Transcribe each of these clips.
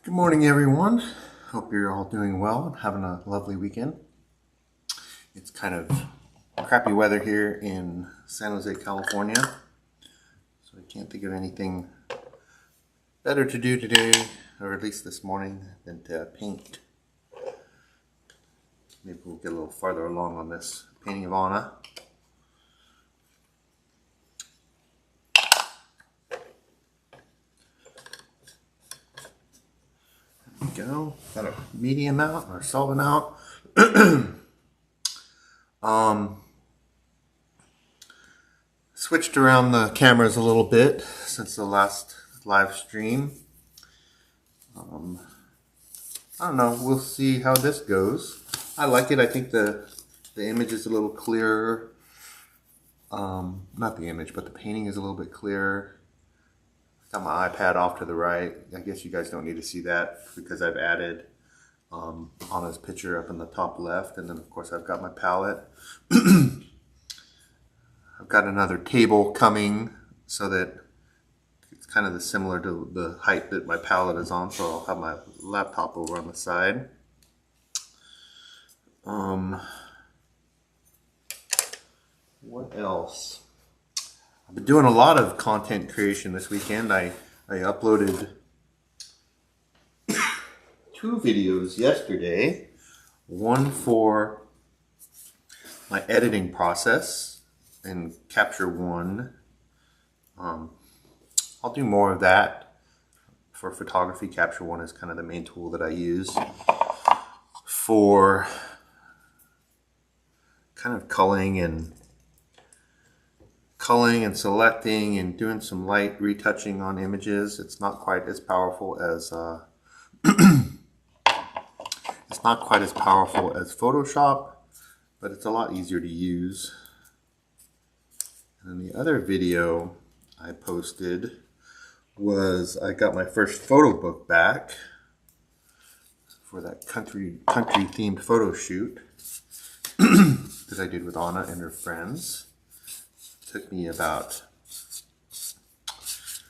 Good morning, everyone. Hope you're all doing well and having a lovely weekend. It's kind of crappy weather here in San Jose, California, so I can't think of anything better to do today, or at least this morning, than to paint. Maybe we'll get a little farther along on this painting of Anna. There we go. Got a medium out or solvent out. Switched around the cameras a little bit since the last live stream. I don't know. We'll see how this goes. I like it. I think the image is a little clearer. Not the image, but the painting is a little bit clearer. Got my iPad off to the right. I guess you guys don't need to see that because I've added Anna's picture up in the top left, and then of course I've got my palette. I've got another table coming so that it's kind of similar to the height that my palette is on, so I'll have my laptop over on the side. What else? I've been doing a lot of content creation this weekend. I uploaded 2 videos yesterday. One for my editing process in Capture One. I'll do more of that for photography. Capture One is kind of the main tool that I use for kind of culling and selecting and doing some light retouching on images. It's not quite as powerful as Photoshop, but it's a lot easier to use. And then the other video I posted was I got my first photo book back for that country themed photo shoot that I did with Anna and her friends. Took me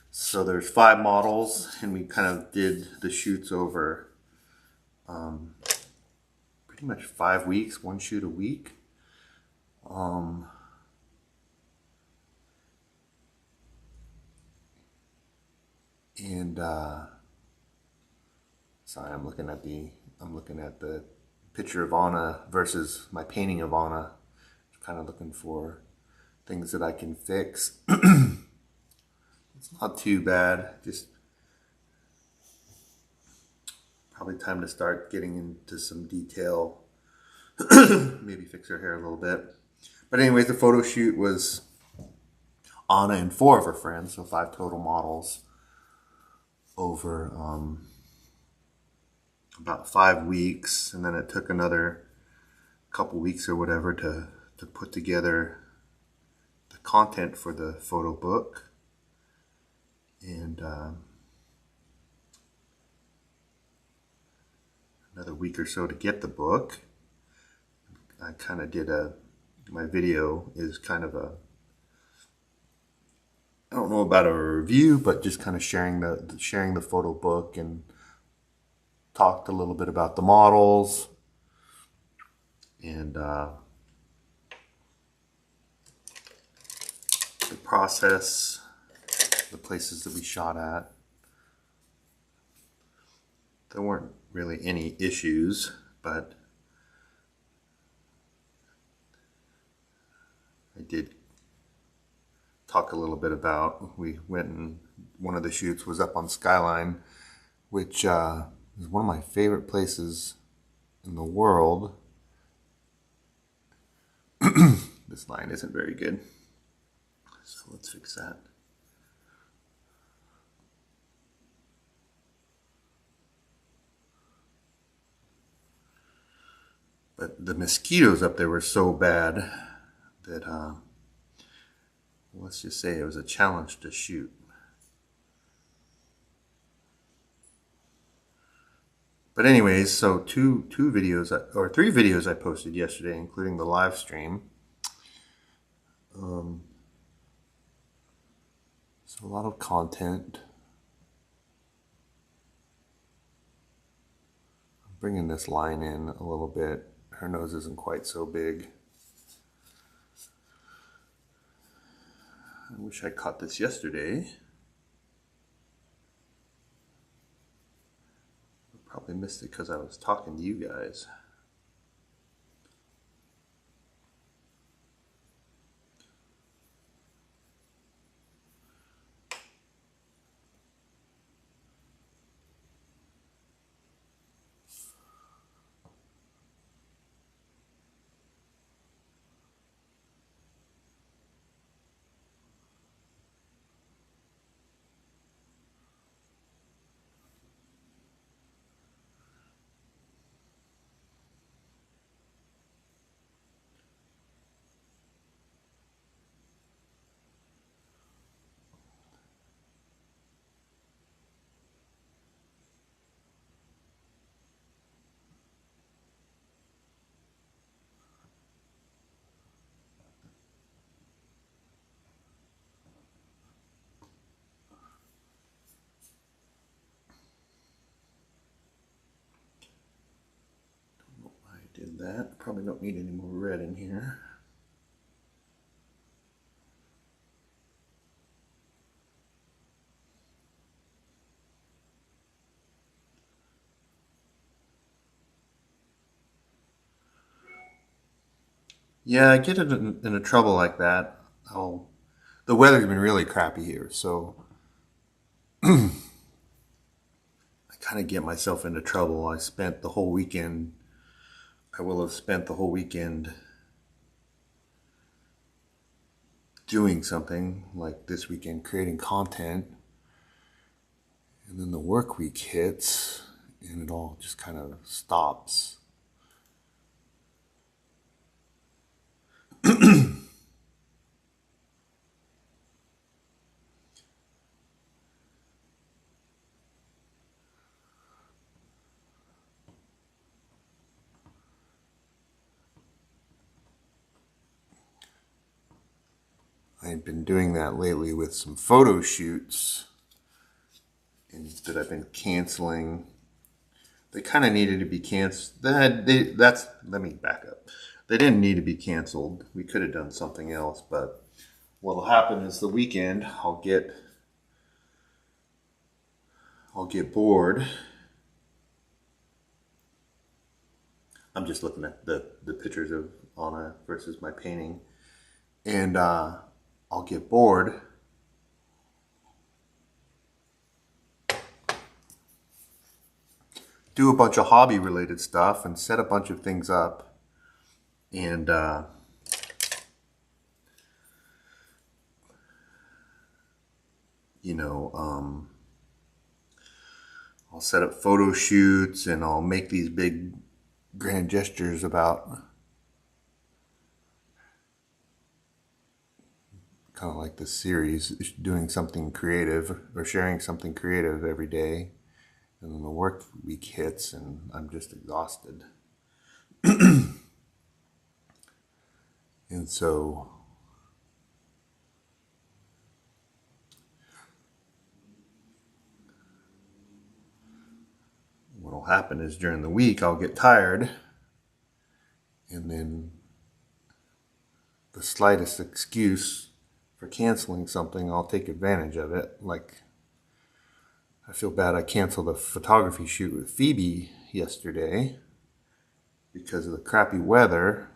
so there's 5 models, and we kind of did the shoots over pretty much 5 weeks, 1 shoot a week. Sorry, I'm looking at the picture of Anna versus my painting of Anna. Kind of looking for things that I can fix. It's not too bad. Just probably time to start getting into some detail. Maybe fix her hair a little bit. But anyways, the photo shoot was Anna and 4 of her friends, so 5 total models over about 5 weeks, and then it took another couple weeks or whatever to put together the content for the photo book. And another week or so to get the book. I kind of did my video is kind of I don't know about a review, but just kind of sharing the photo book, and talked a little bit about the models and the process, the places that we shot at. There weren't really any issues, but I did talk a little bit about, we went, and one of the shoots was up on Skyline, which is one of my favorite places in the world. This line isn't very good, so let's fix that. But the mosquitoes up there were so bad that let's just say it was a challenge to shoot. But anyways, so 3 videos I posted yesterday, including the live stream. So a lot of content. bringing this line in a little bit. Her nose isn't quite so big. I wish I caught this yesterday. I probably missed it because I was talking to you guys. Did that. Probably don't need any more red in here. Yeah, I get in a trouble like that. The weather's been really crappy here, so I kind of get myself into trouble. I will have spent the whole weekend doing something, like this weekend creating content, and then the work week hits and it all just kind of stops. I've been doing that lately with some photo shoots that I've been canceling. They kind of needed to be canceled. Let me back up. They didn't need to be canceled. We could have done something else, but what'll happen is the weekend I'll get bored. I'm just looking at the pictures of Anna versus my painting, and I'll get bored. Do a bunch of hobby related stuff and set a bunch of things up, and I'll set up photo shoots and I'll make these big grand gestures about kind of like this series, doing something creative or sharing something creative every day. And then the work week hits and I'm just exhausted. And so what'll happen is during the week I'll get tired, and then the slightest excuse for canceling something, I'll take advantage of it. Like, I feel bad I canceled a photography shoot with Phoebe yesterday because of the crappy weather,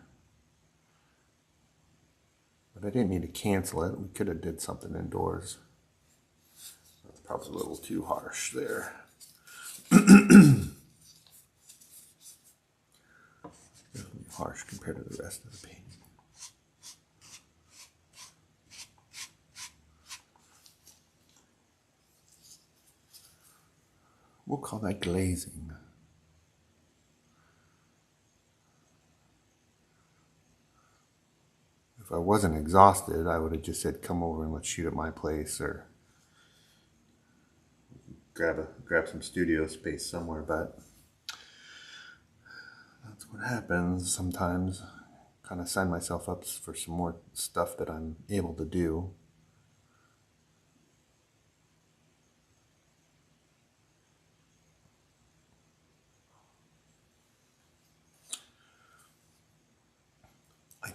but I didn't need to cancel it. We could have did something indoors. That's probably a little too harsh there. Harsh compared to the rest of the painting. We'll call that glazing. If I wasn't exhausted, I would have just said, come over and let's shoot at my place, or grab some studio space somewhere, but that's what happens sometimes. Kind of sign myself up for some more stuff that I'm able to do.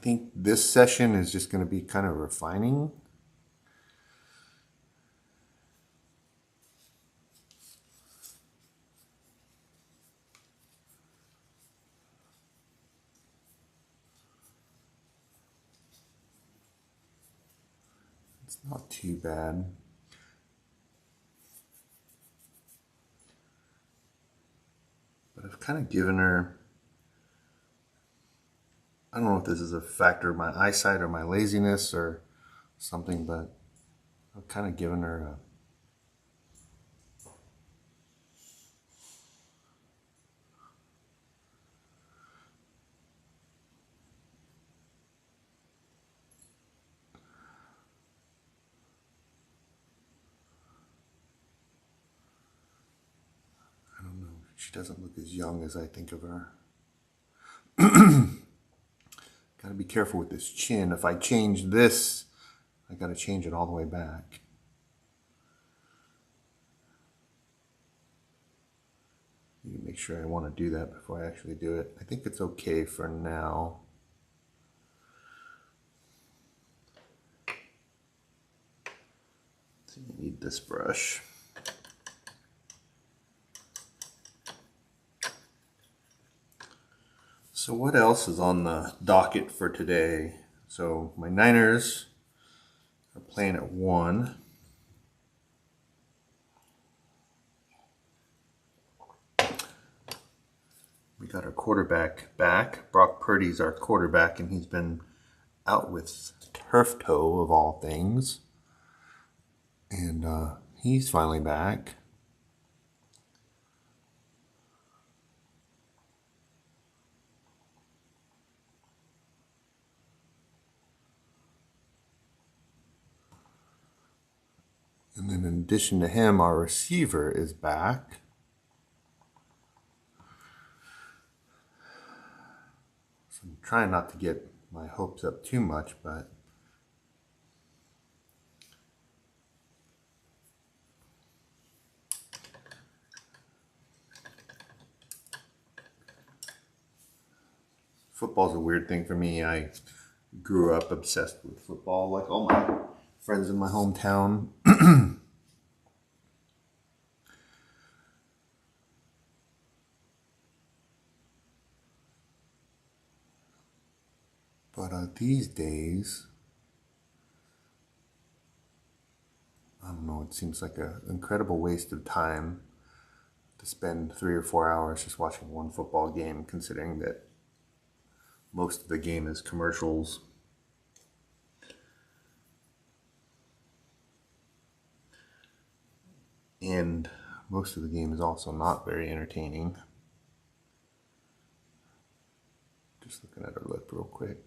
think this session is just going to be kind of refining. It's not too bad. But I've kind of given her, I don't know if this is a factor of my eyesight or my laziness or something, but I've kind of given her a, I don't know, she doesn't look as young as I think of her. Gotta be careful with this chin. If I change this, I gotta change it all the way back. Need to make sure I want to do that before I actually do it. I think it's okay for now. So you need this brush. So what else is on the docket for today? So my Niners are playing at 1. We got our quarterback back. Brock Purdy's our quarterback, and he's been out with turf toe of all things. And he's finally back. And then in addition to him, our receiver is back. So I'm trying not to get my hopes up too much, but football's a weird thing for me. I grew up obsessed with football, like all my friends in my hometown. But these days, I don't know, it seems like an incredible waste of time to spend 3 or 4 hours just watching one football game, considering that most of the game is commercials. And most of the game is also not very entertaining. Just looking at her lip real quick.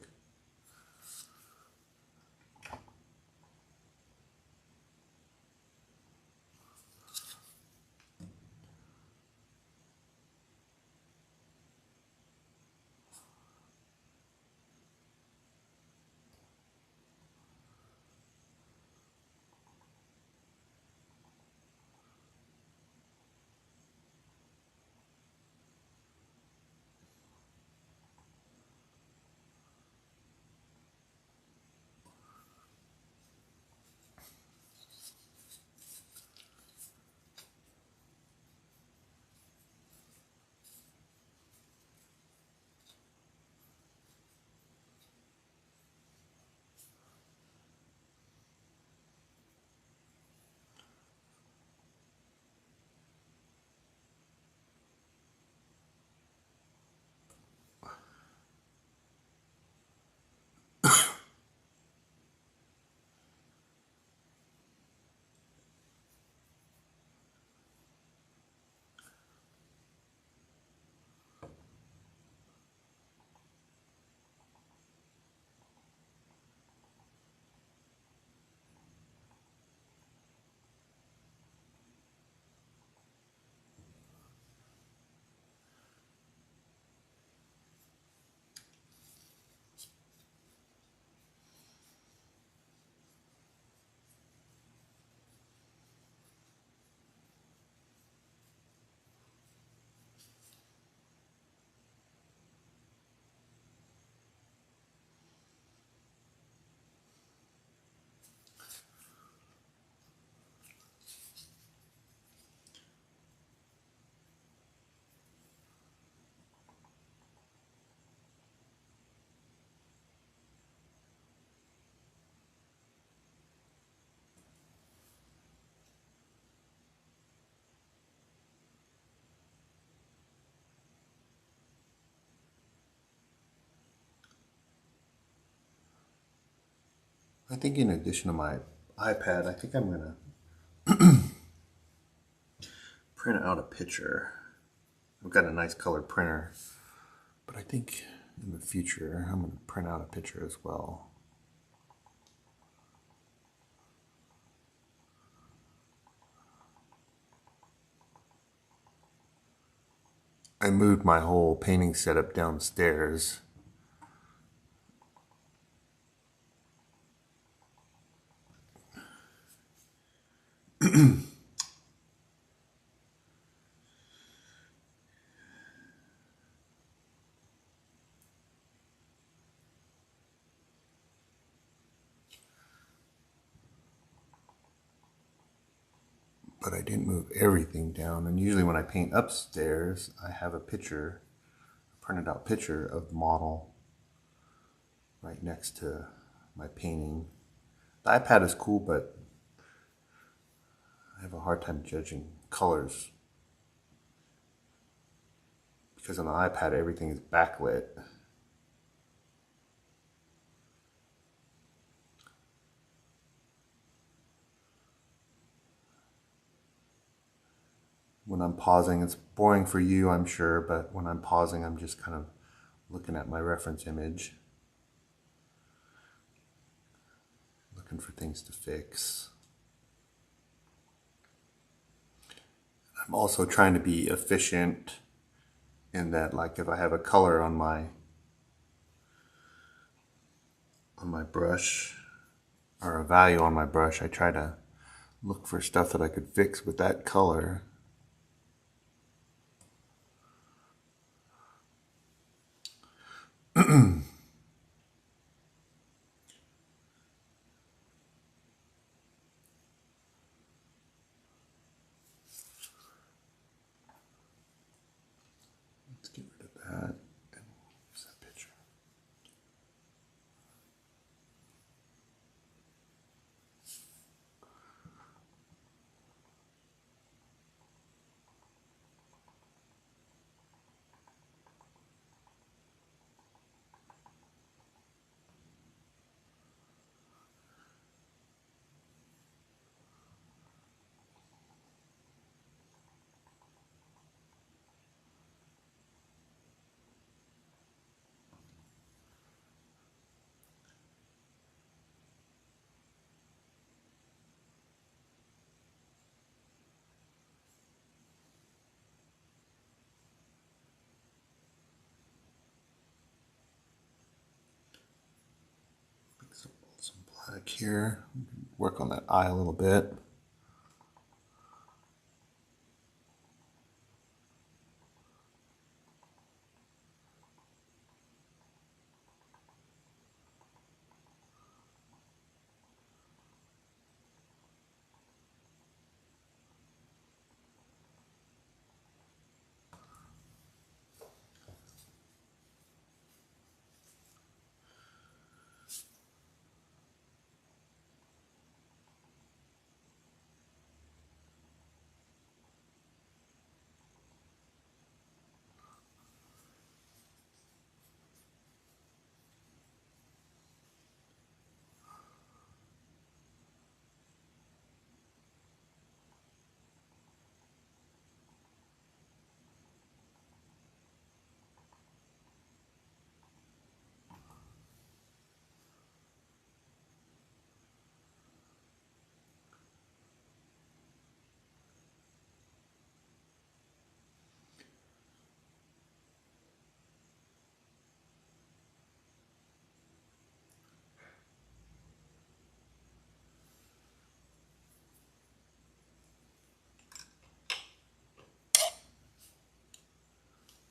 I think in addition to my iPad, I think I'm going to print out a picture. I've got a nice color printer, but I think in the future I'm going to print out a picture as well. I moved my whole painting setup downstairs. But I didn't move everything down. And usually when I paint upstairs, I have a picture, a printed out picture of the model right next to my painting. The iPad is cool, but I have a hard time judging colors because on the iPad everything is backlit. When I'm pausing, it's boring for you, I'm sure, but when I'm pausing, I'm just kind of looking at my reference image, looking for things to fix. I'm also trying to be efficient in that, like if I have a color on my brush or a value on my brush, I try to look for stuff that I could fix with that color. Let's get rid of that and use that picture. Some black here. Work on that eye a little bit.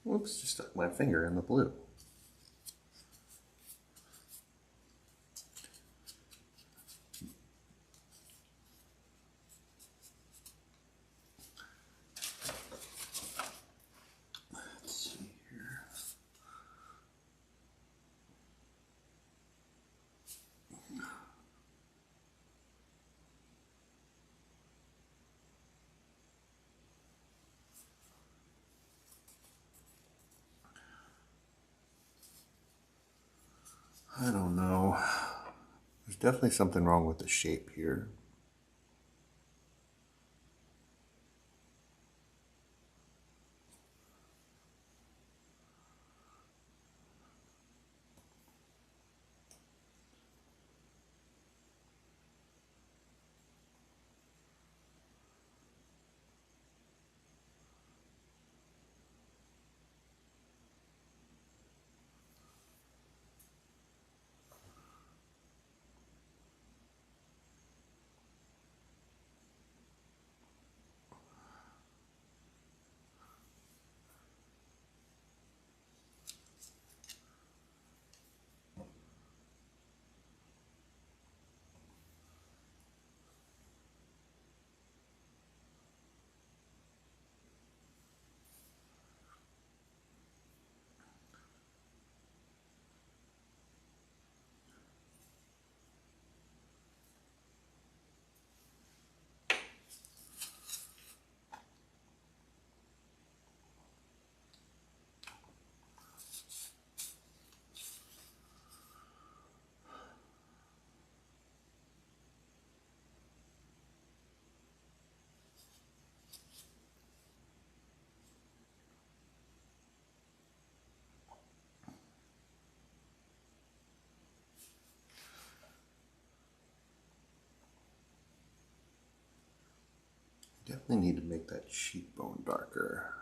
Whoops, just stuck my finger in the blue. Let's see here. I don't know. There's definitely something wrong with the shape here. Definitely need to make that cheekbone darker.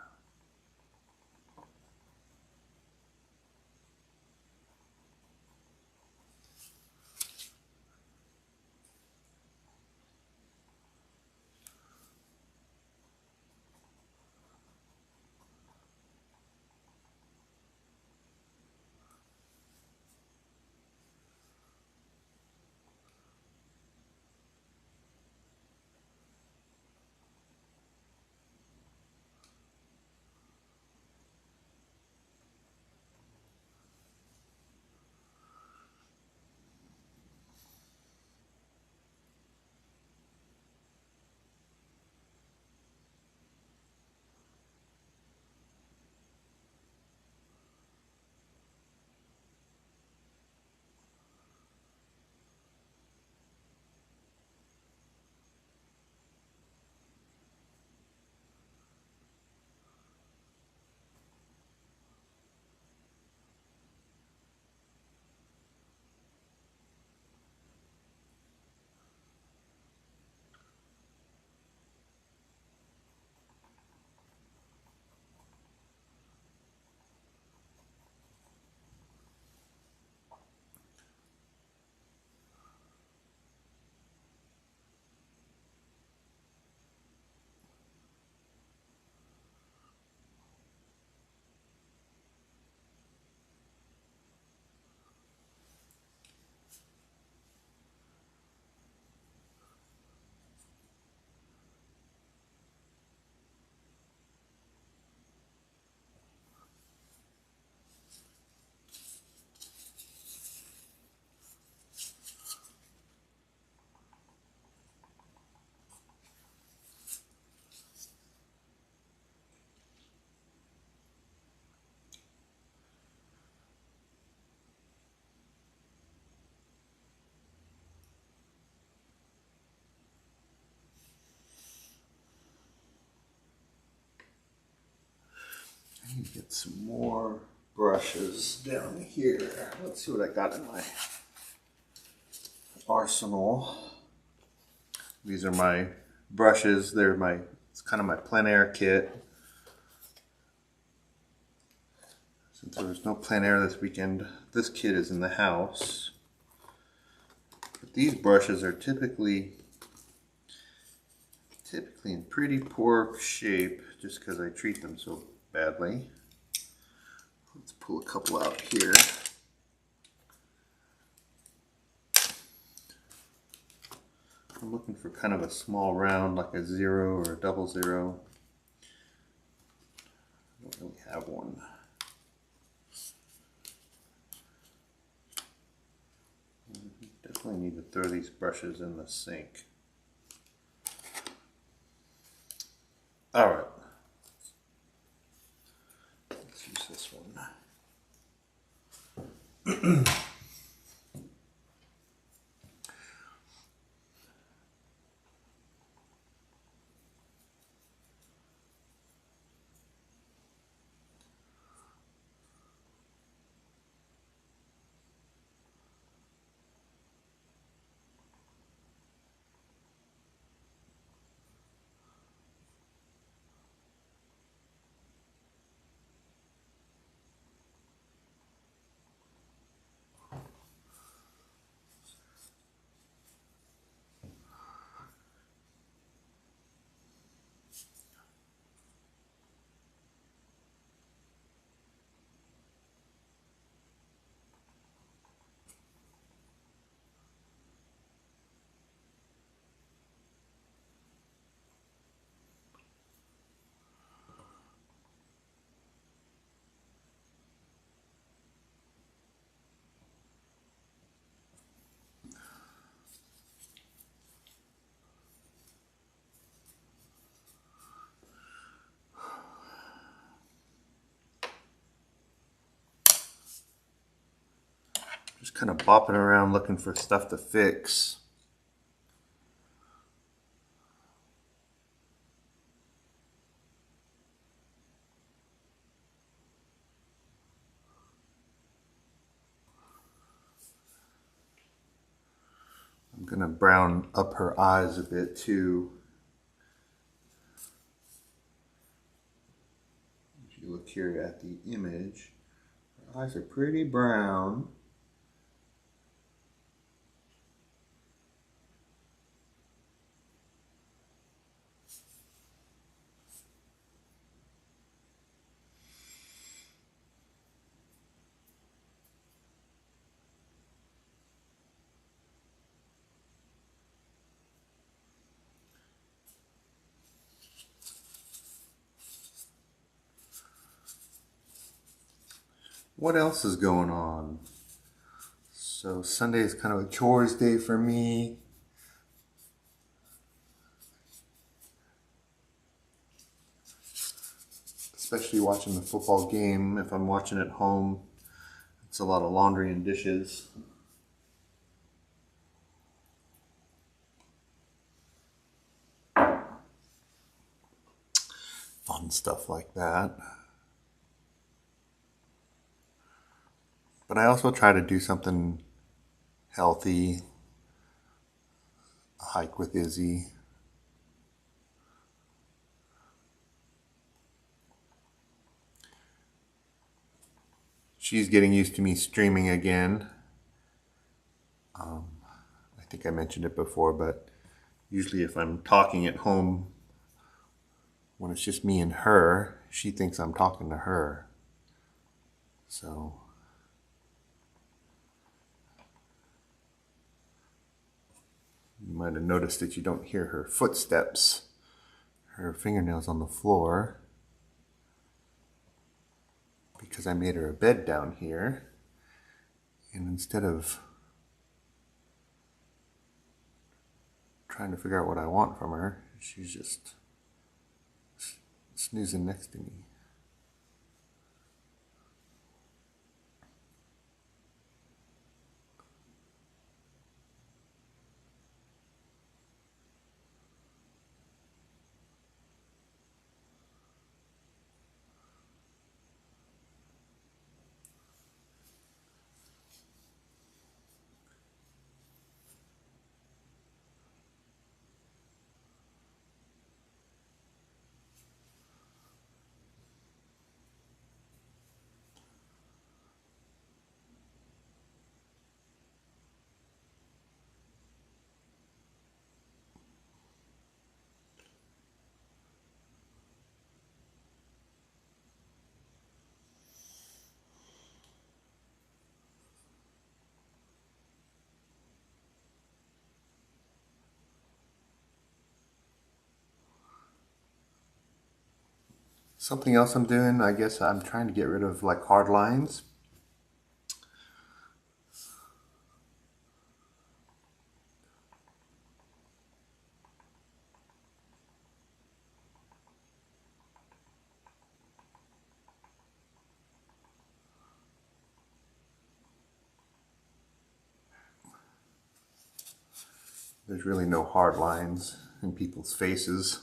I need to get some more brushes down here. Let's see what I got in my arsenal. These are my brushes. It's kind of my plein air kit. Since there was no plein air this weekend, this kit is in the house. But these brushes are typically in pretty poor shape just because I treat them so badly. Let's pull a couple out here. I'm looking for kind of a small round, like a 0 or a 00. I don't really have one. Definitely need to throw these brushes in the sink. All right. Let's use this one. Just kind of bopping around looking for stuff to fix. I'm gonna brown up her eyes a bit too. If you look here at the image, her eyes are pretty brown. What else is going on? So Sunday is kind of a chores day for me. Especially watching the football game. If I'm watching at home, it's a lot of laundry and dishes. Fun stuff like that. But I also try to do something healthy. A hike with Izzy. She's getting used to me streaming again. I think I mentioned it before, but usually if I'm talking at home, when it's just me and her, she thinks I'm talking to her. So you might have noticed that you don't hear her footsteps, her fingernails on the floor, because I made her a bed down here. And instead of trying to figure out what I want from her, she's just snoozing next to me. Something else I'm doing, I guess I'm trying to get rid of like hard lines. There's really no hard lines in people's faces.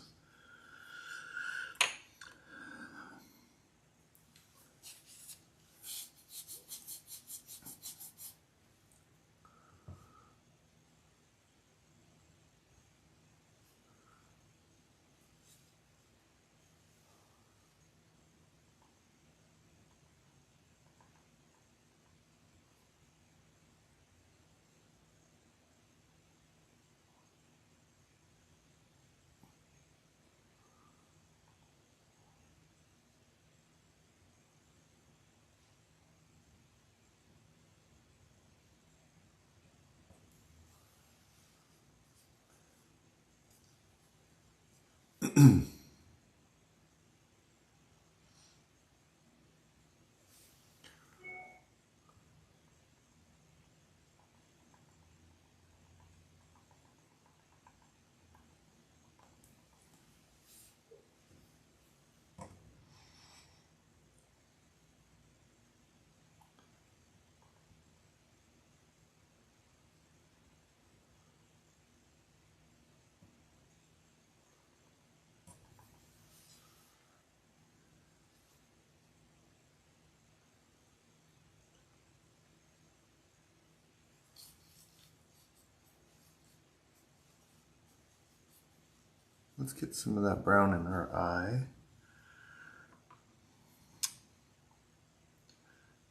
Let's get some of that brown in her eye.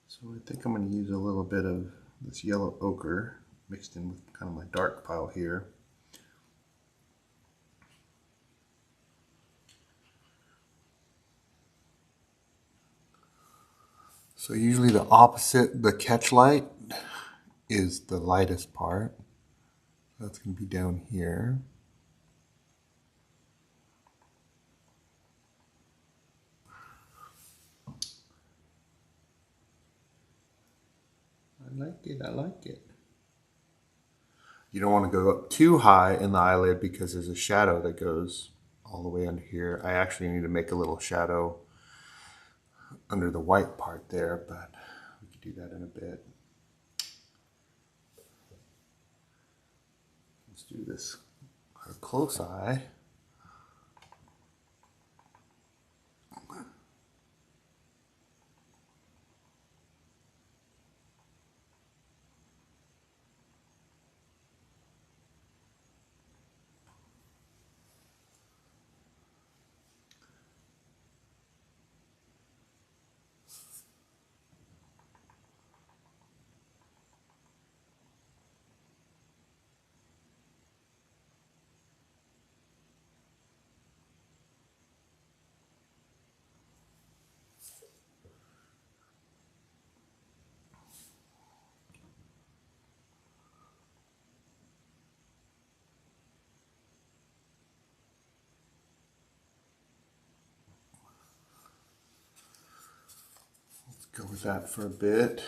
So I think I'm going to use a little bit of this yellow ochre mixed in with kind of my dark pile here. So usually the opposite, the catch light, is the lightest part. That's going to be down here. I like it, I like it. You don't want to go up too high in the eyelid because there's a shadow that goes all the way under here. I actually need to make a little shadow under the white part there, but we can do that in a bit. Let's do this her close eye. Go with that for a bit.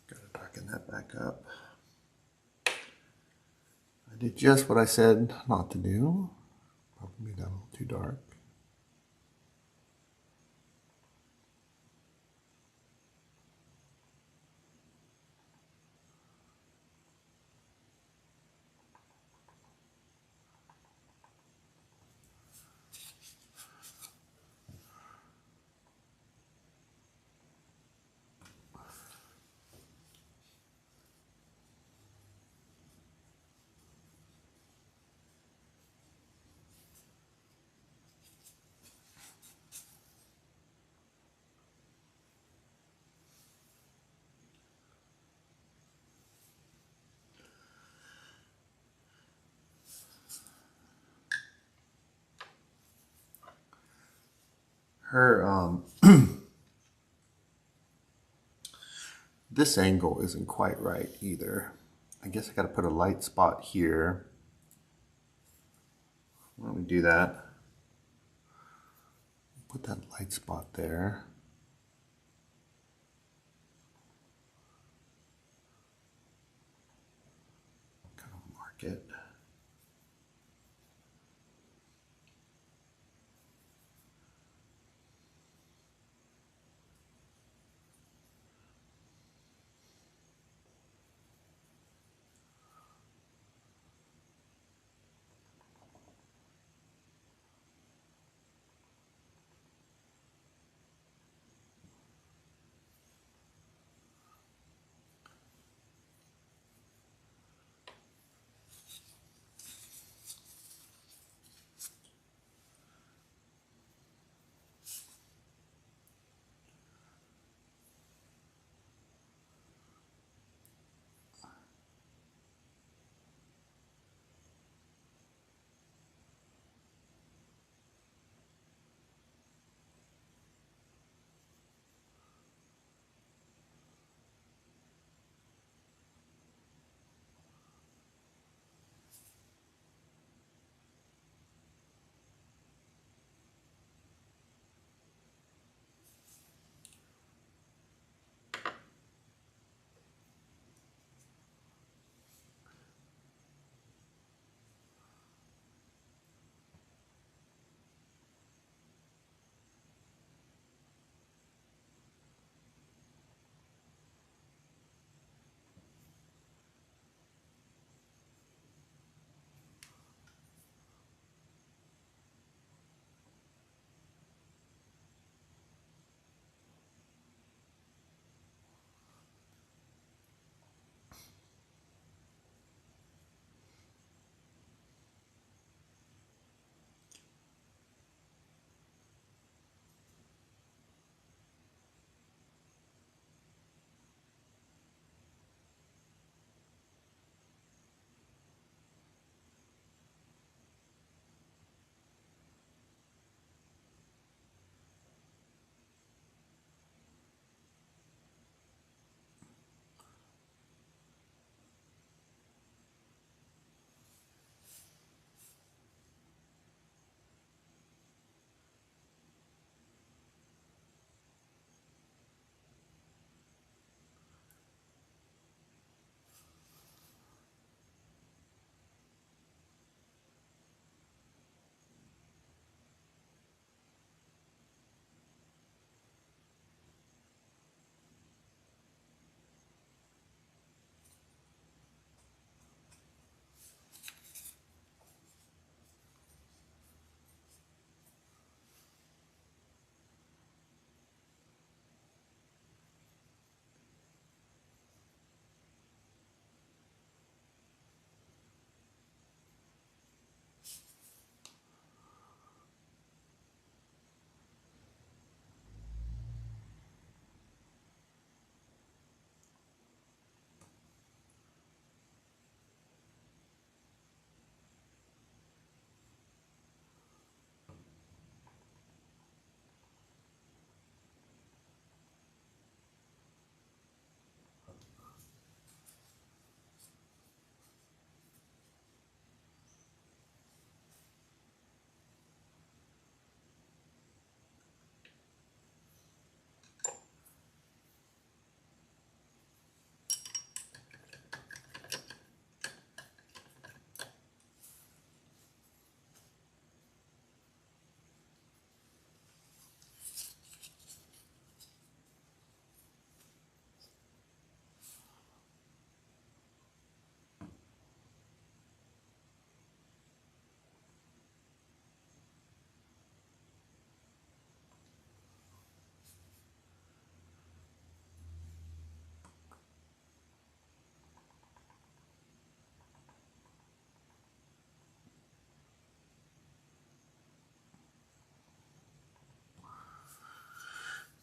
Gotta darken that back up. I did just what I said not to do. Probably made that a little too dark. Her, this angle isn't quite right either. I guess I gotta put a light spot here. Why don't we do that? Put that light spot there. Kind of mark it.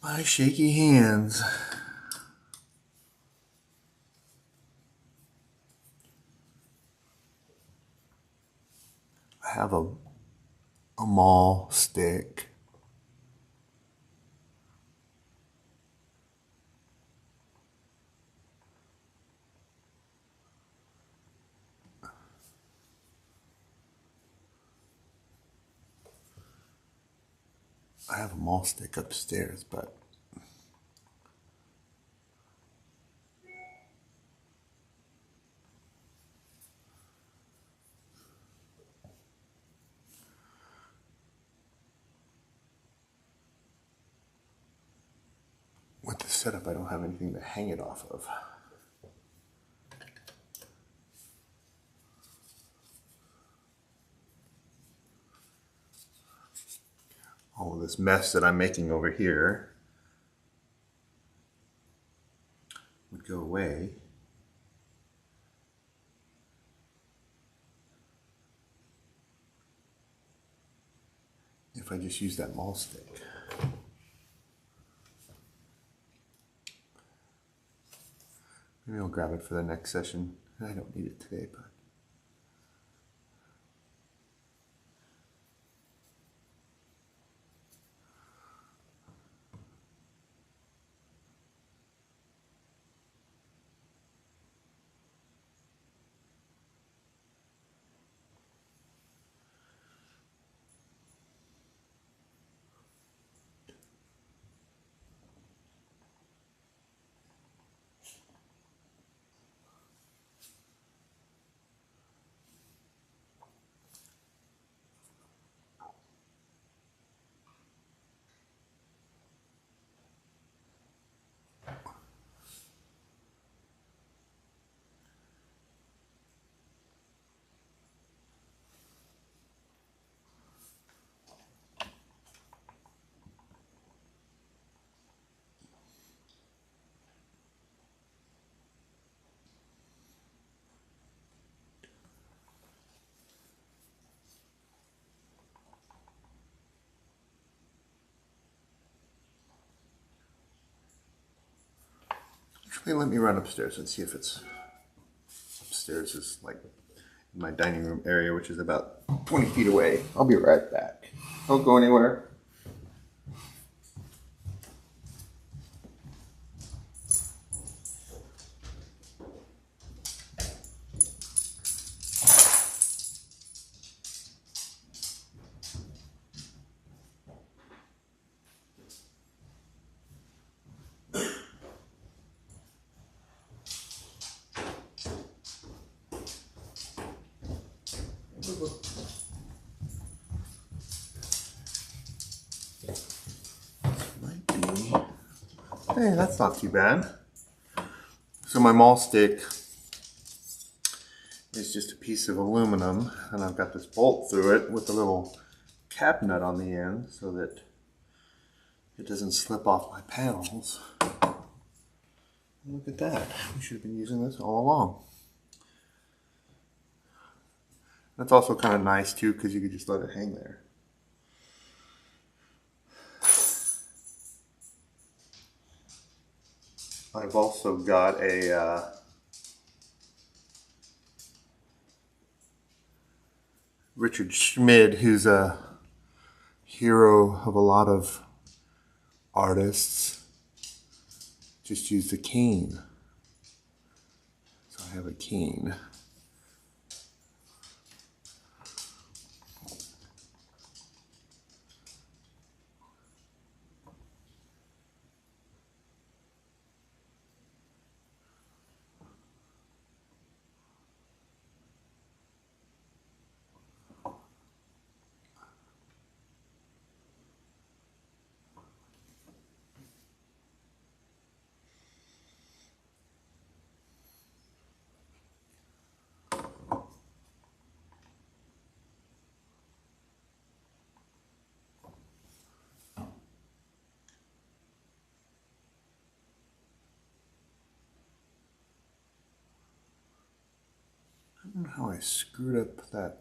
my shaky hands. I have a maul stick. I have a maul stick upstairs, but with the setup, I don't have anything to hang it off of. All of this mess that I'm making over here would go away if I just use that maul stick. Maybe I'll grab it for the next session. I don't need it today, but actually let me run upstairs and see if it's upstairs is like in my dining room area, which is about 20 feet away. I'll be right back. Don't go anywhere. Might be. Hey, that's not too bad. So my maul stick is just a piece of aluminum, and I've got this bolt through it with a little cap nut on the end so that it doesn't slip off my panels. Look at that. We should have been using this all along. That's also kind of nice too, because you could just let it hang there. I've also got a Richard Schmid, who's a hero of a lot of artists, just used a cane. So I have a cane. I don't know how I screwed up that.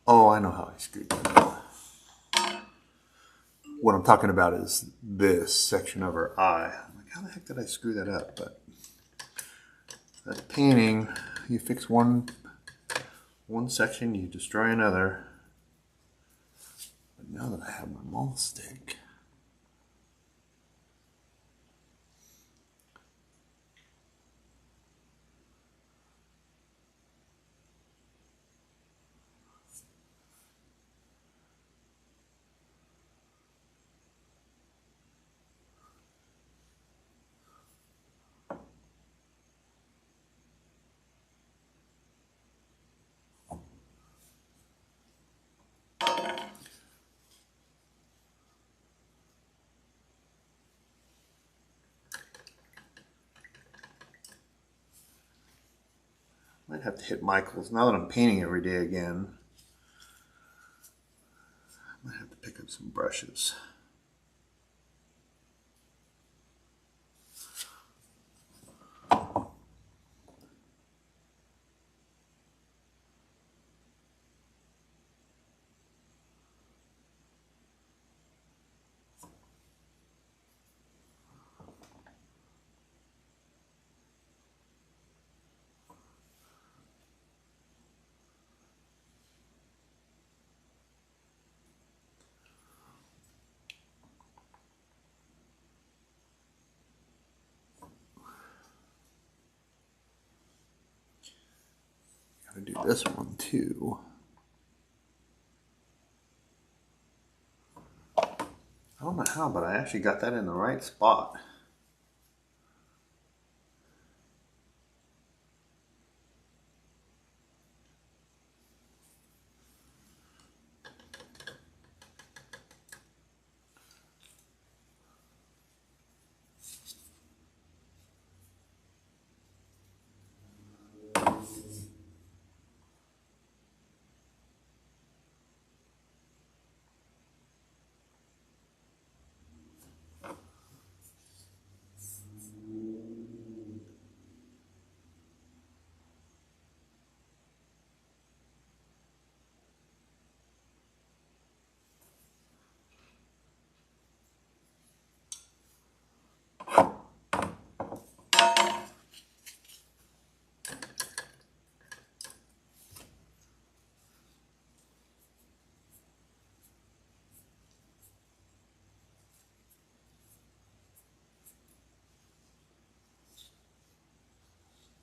Oh, I know how I screwed that up. what I'm talking about is this section of her eye. I'm like, how the heck did I screw that up? But that painting, you fix one section, you destroy another. But now that I have my maul stick, might have to hit Michael's. Now that I'm painting every day again, I might have to pick up some brushes. Gotta do this one too. I don't know how, but I actually got that in the right spot.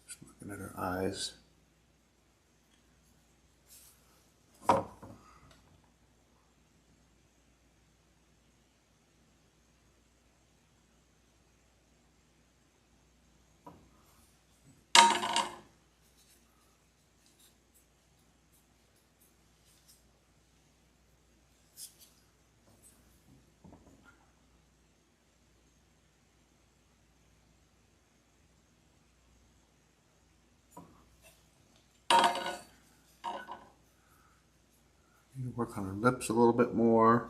Just looking at her eyes. Work on her lips a little bit more.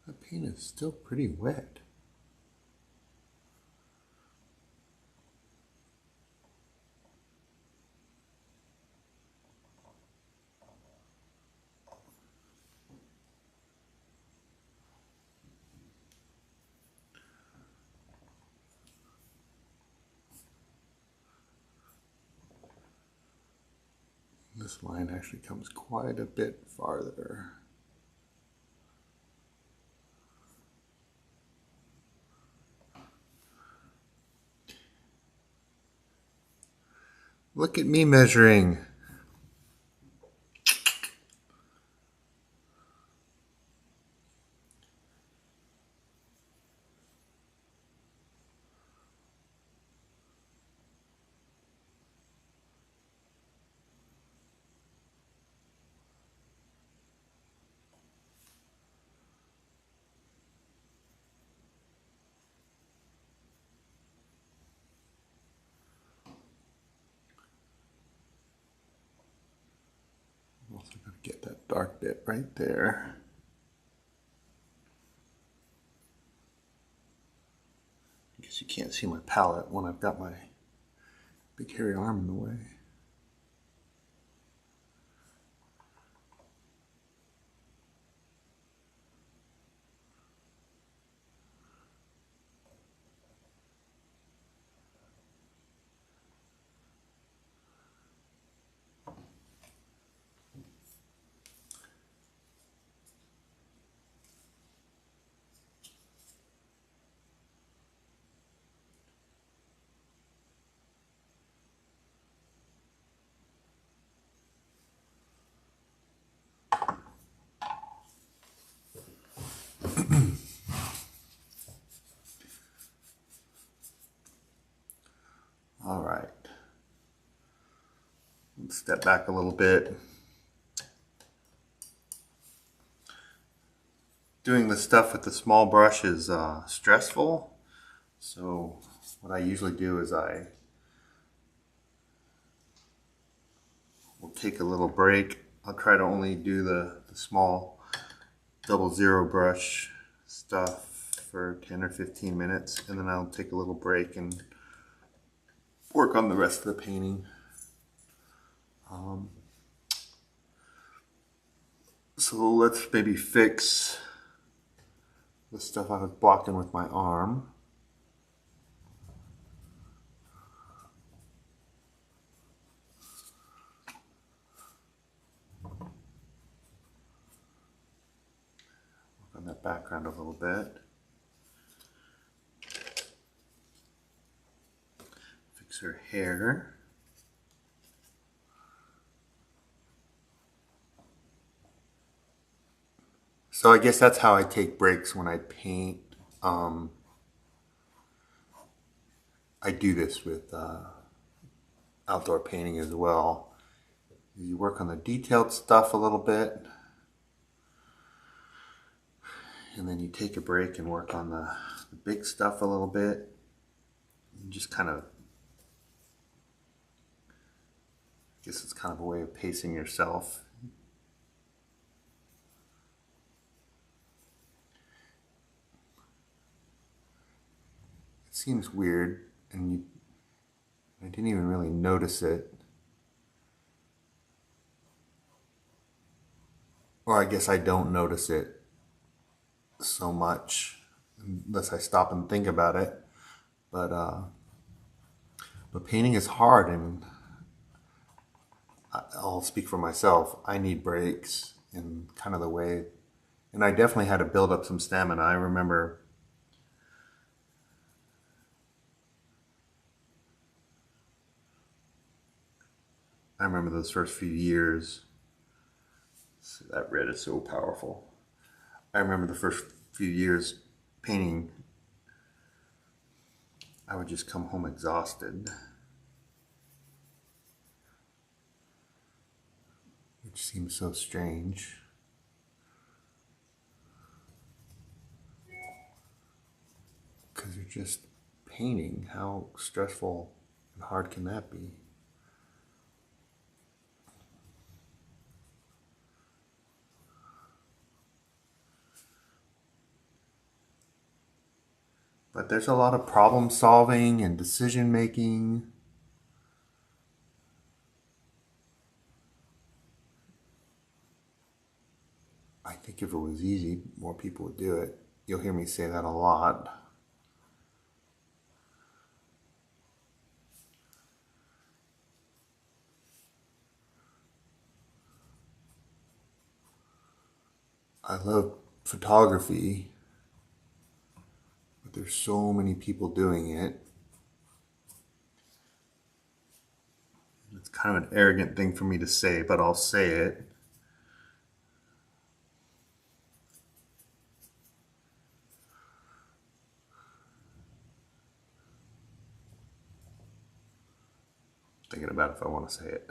The paint is still pretty wet. This line actually comes quite a bit farther. Look at me measuring. Get that dark bit right there. I guess you can't see my palette when I've got my big hairy arm in the way. All right. Let's step back a little bit. Doing the stuff with the small brush is stressful. So what I usually do is I will take a little break. I'll try to only do the small 00 brush stuff for 10 or 15 minutes, and then I'll take a little break and work on the rest of the painting. So let's maybe fix the stuff I was blocking with my arm. Work on that background a little bit. Fix her hair. So I guess that's how I take breaks when I paint. I do this with outdoor painting as well. You work on the detailed stuff a little bit, and then you take a break and work on the big stuff a little bit. You just kind of, I guess it's kind of a way of pacing yourself. It seems weird, and I didn't even really notice it. Or I guess I don't notice it so much unless I stop and think about it. But painting is hard, and I'll speak for myself. I need breaks in kind of the way, and I definitely had to build up some stamina. I remember those first few years. That red is so powerful. I remember the first few years painting, I would just come home exhausted, which seems so strange. Because you're just painting. How stressful and hard can that be? But there's a lot of problem solving and decision making. I think if it was easy, more people would do it. You'll hear me say that a lot. I love photography, but there's so many people doing it. It's kind of an arrogant thing for me to say, but I'll say it. Thinking about if I want to say it.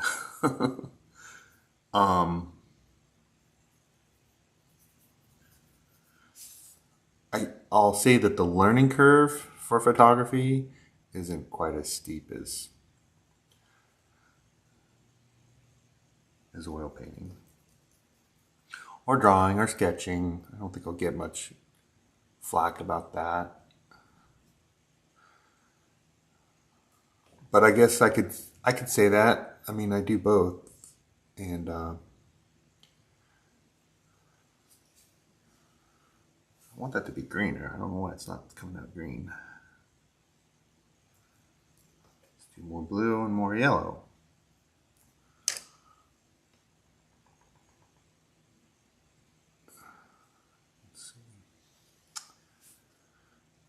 I'll say that the learning curve for photography isn't quite as steep as oil painting. or drawing or sketching. I don't think I'll get much flack about that. But I guess I could say that. I mean, I do both, and I want that to be greener. I don't know why it's not coming out green. Let's do more blue and more yellow. Let's see.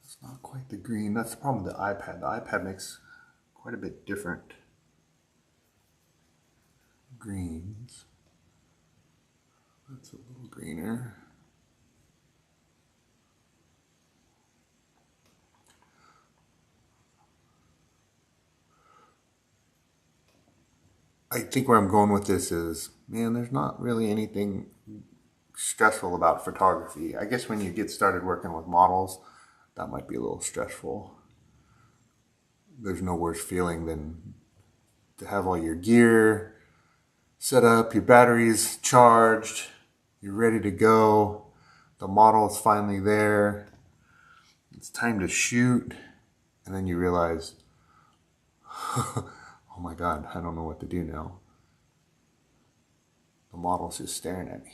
It's not quite the green. That's the problem with the iPad. The iPad makes quite a bit different greens. That's a little greener. I think where I'm going with this is, man, there's not really anything stressful about photography. I guess when you get started working with models, that might be a little stressful. There's no worse feeling than to have all your gear set up, your batteries charged, you're ready to go, the model is finally there, it's time to shoot, and then you realize, oh my God, I don't know what to do now. The model's just staring at me.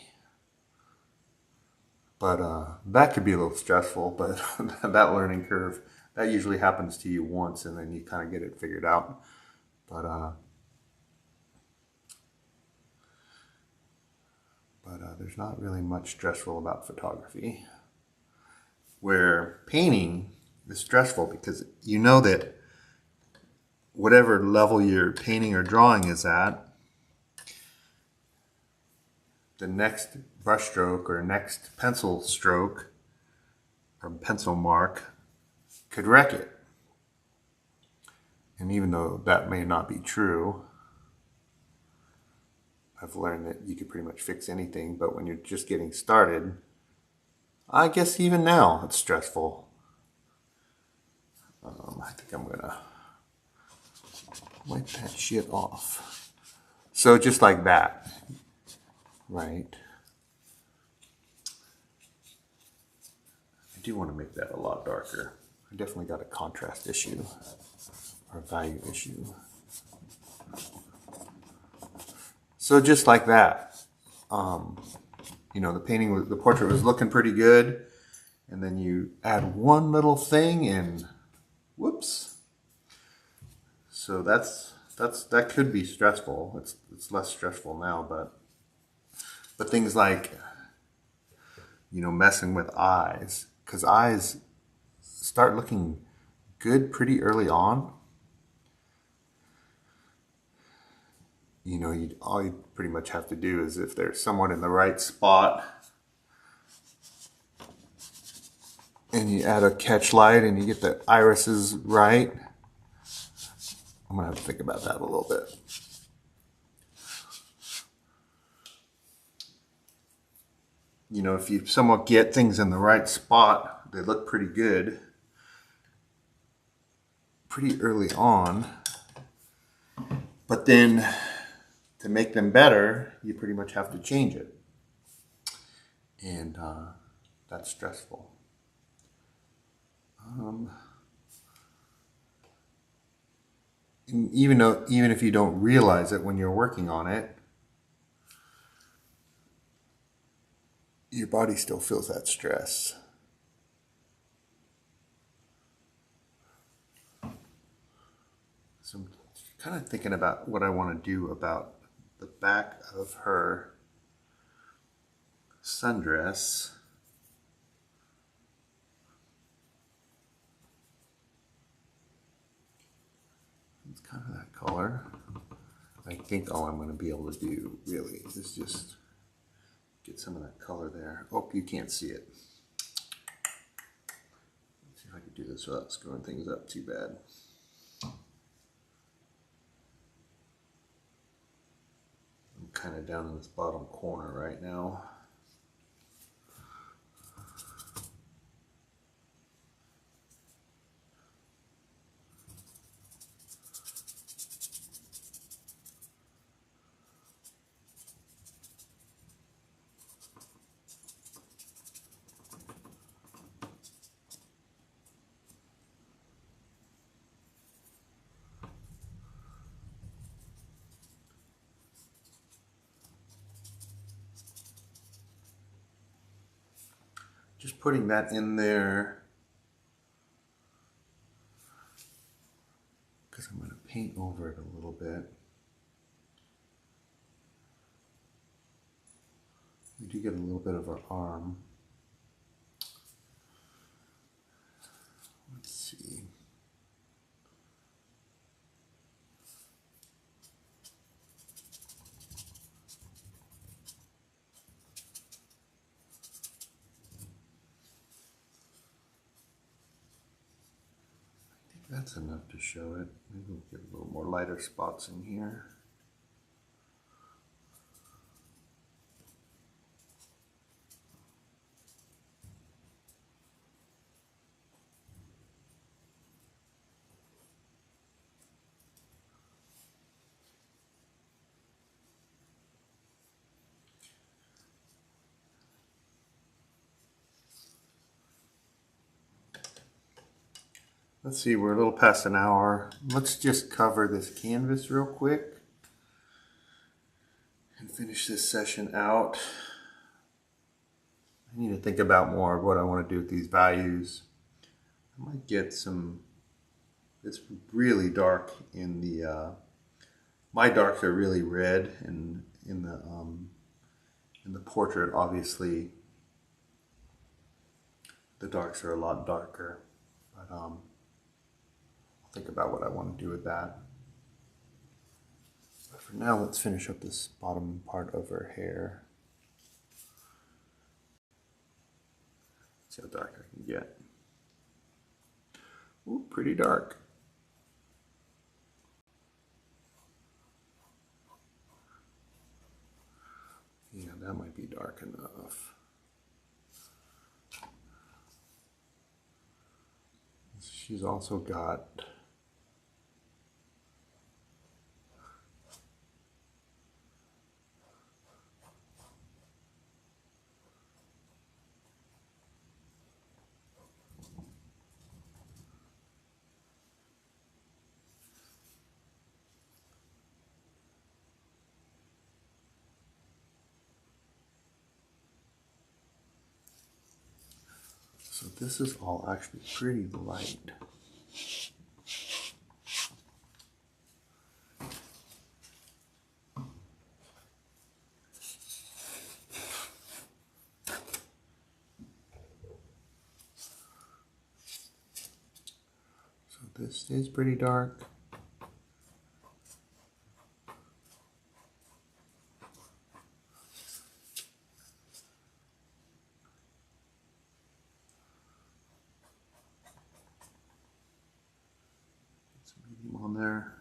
But that could be a little stressful, but that learning curve, that usually happens to you once and then you kind of get it figured out. But there's not really much stressful about photography. Where painting is stressful because you know that whatever level your painting or drawing is at, the next brush stroke or next pencil stroke or pencil mark could wreck it. And even though that may not be true, I've learned that you could pretty much fix anything, but when you're just getting started, I guess even now it's stressful. I think I'm gonna wipe that shit off. So just like that. Right. I do want to make that a lot darker. I definitely got a contrast issue or a value issue. So just like that, you know, the portrait was looking pretty good, and then you add one little thing and whoops. So that could be stressful. It's less stressful now, but things like, you know, messing with eyes, because eyes start looking good pretty early on. You know, all you pretty much have to do is if they're somewhat in the right spot and you add a catch light and you get the irises right. I'm gonna have to think about that a little bit. You know, if you somewhat get things in the right spot, they look pretty good pretty early on. But then to make them better, you pretty much have to change it. And that's stressful. And even if you don't realize it when you're working on it, your body still feels that stress. So I'm kind of thinking about what I want to do about the back of her sundress. It's kind of that color. I think all I'm going to be able to do really is just get some of that color there. Oh, you can't see it. Let's see if I can do this without screwing things up too bad. I'm kind of down in this bottom corner right now. just putting that in there because I'm going to paint over it a little bit. We do get a little bit of our arm. Let's see. I think that's enough to show it. Maybe we'll get a little more lighter spots in here. Let's see, we're a little past an hour. Let's just cover this canvas real quick and finish this session out. I need to think about more of what I want to do with these values. I might get some, it's really dark in the, my darks are really red, and in the portrait, obviously, the darks are a lot darker. But I'll think about what I want to do with that. But for now, let's finish up this bottom part of her hair. See how dark I can get. Ooh, pretty dark. Yeah, that might be dark enough. She's also got so this is all actually pretty light. So this stays pretty dark. On there.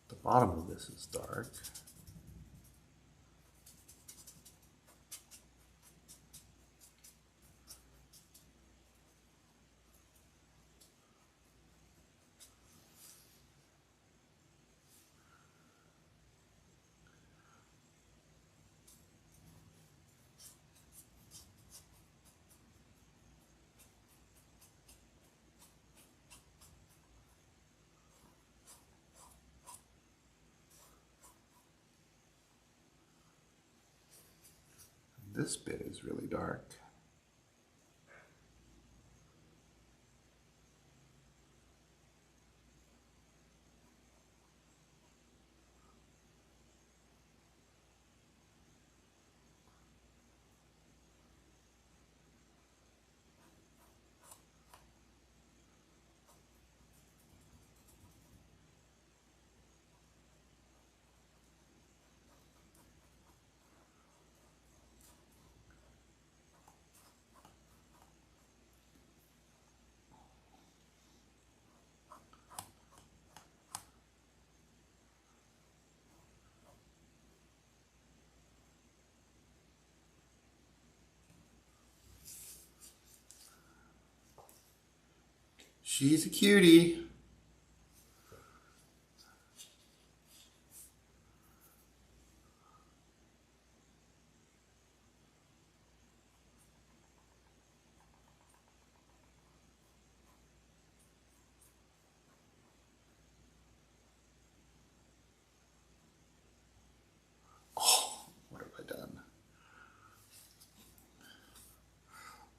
The bottom of this is dark. This bit is really dark. She's a cutie.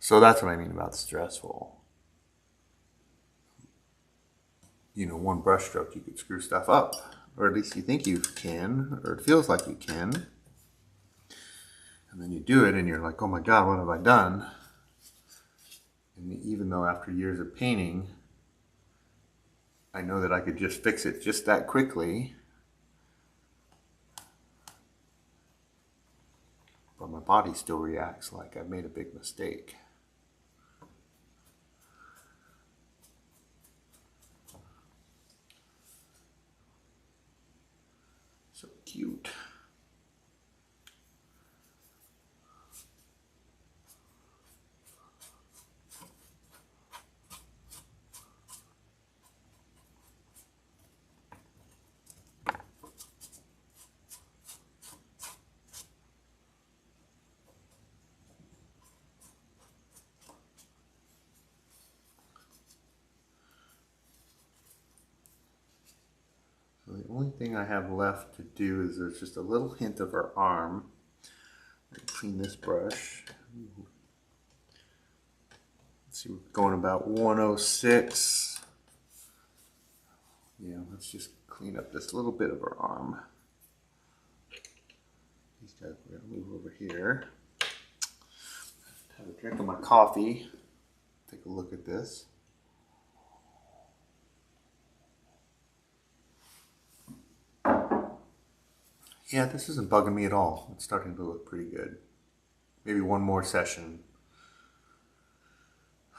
So that's what I mean about stressful. You know, one brush stroke, you could screw stuff up, or at least you think you can, or it feels like you can. And then you do it and you're like, oh my God, what have I done? And even though after years of painting, I know that I could just fix it just that quickly, but my body still reacts like I've made a big mistake. So cute. So the only thing I have left to do is there's just a little hint of her arm. Clean this brush. Let's see, we're going about 106. Yeah, let's just clean up this little bit of her arm. These guys, we're gonna move over here. Have a drink of my coffee. Take a look at this. Yeah, this isn't bugging me at all. It's starting to look pretty good. Maybe one more session. I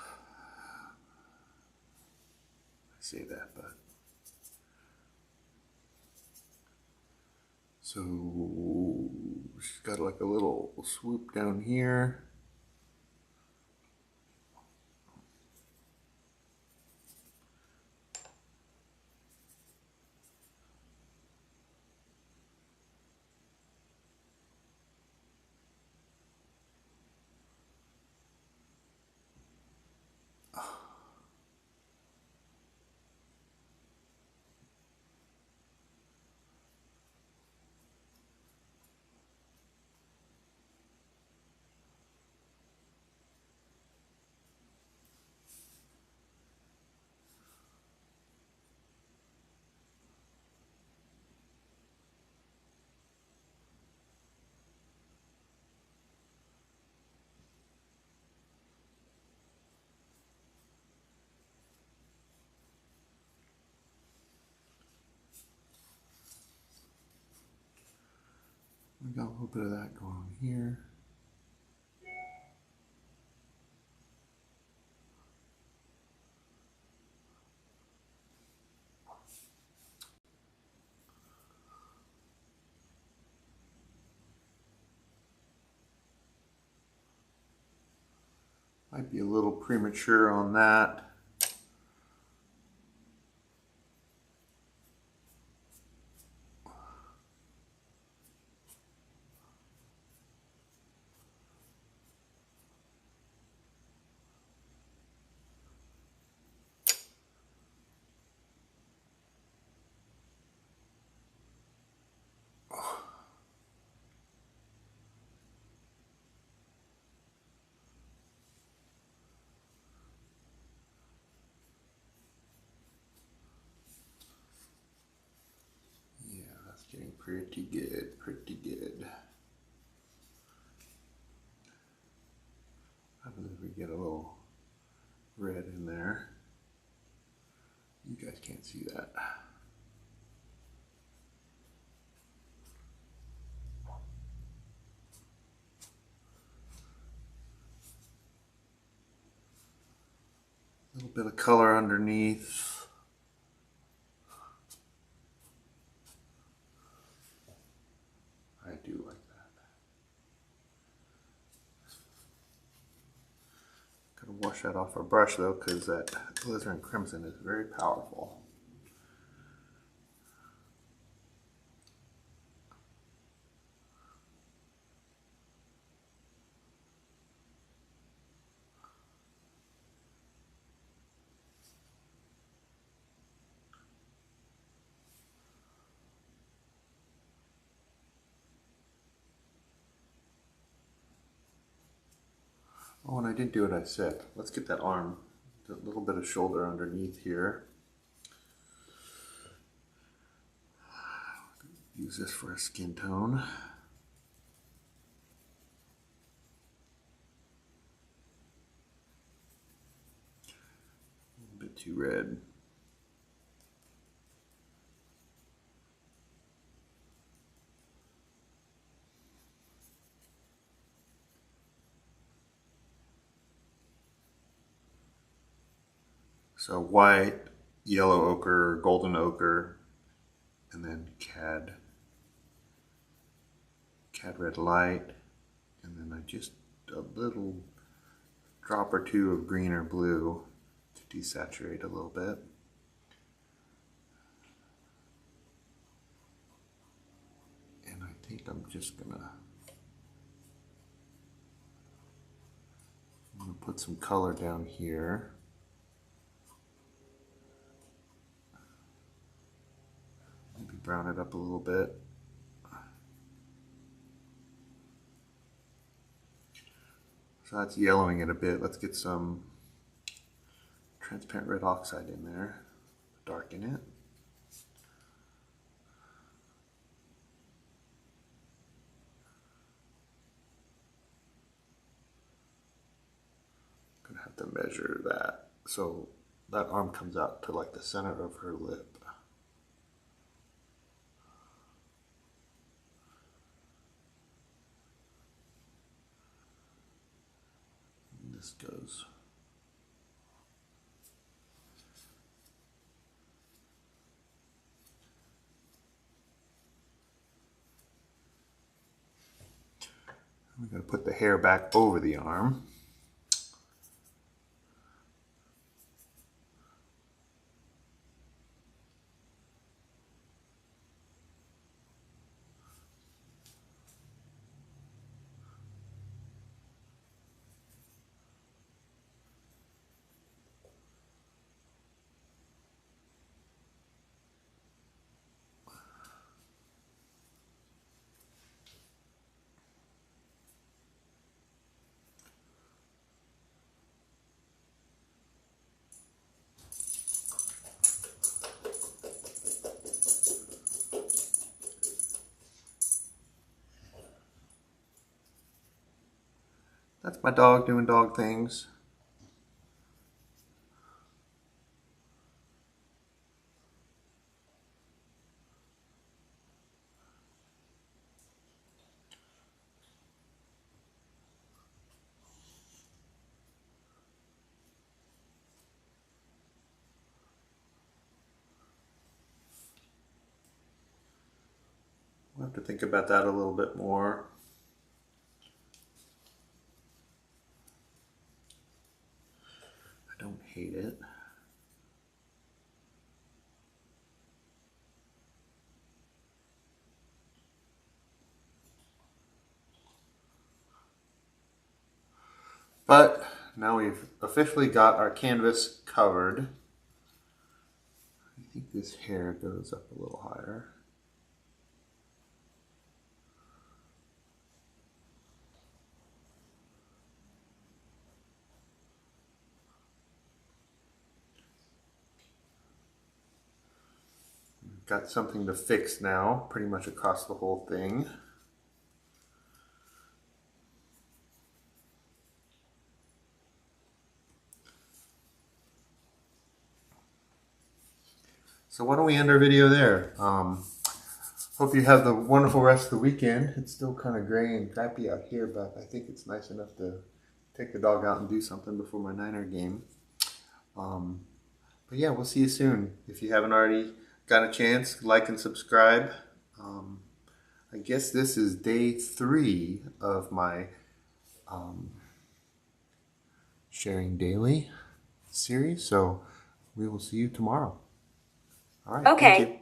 say that, but. So she's got like a little swoop down here. We got a little bit of that going on here. Might be a little premature on that. Yeah, that's getting pretty good, pretty good. I believe we get a little red in there. You guys can't see that. A little bit of color underneath. I do like that. Gotta wash that off our brush though, because that alizarin crimson is very powerful. Oh, and I didn't do what I said. Let's get that arm, a little bit of shoulder underneath here. Use this for a skin tone. A little bit too red. So white, yellow ochre, golden ochre, and then cad red light, and then I just a little drop or two of green or blue to desaturate a little bit. And I think I'm gonna put some color down here. Maybe brown it up a little bit. So that's yellowing it a bit. Let's get some transparent red oxide in there, darken it. Gonna have to measure that so that arm comes out to like the center of her lip. And this goes. We're going to put the hair back over the arm. That's my dog doing dog things. We'll have to think about that a little bit more. I don't hate it. But now we've officially got our canvas covered. I think this hair goes up a little higher. Got something to fix now, pretty much across the whole thing. So why don't we end our video there? Hope you have the wonderful rest of the weekend. It's still kind of gray and crappy out here, but I think it's nice enough to take the dog out and do something before my Niner game. But yeah, we'll see you soon. If you haven't already got a chance, like and subscribe. I guess this is day 3 of my Sharing Daily series, so we will see you tomorrow. All right. Okay.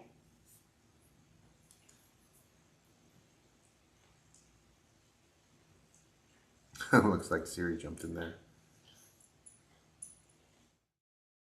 Thank you. Looks like Siri jumped in there.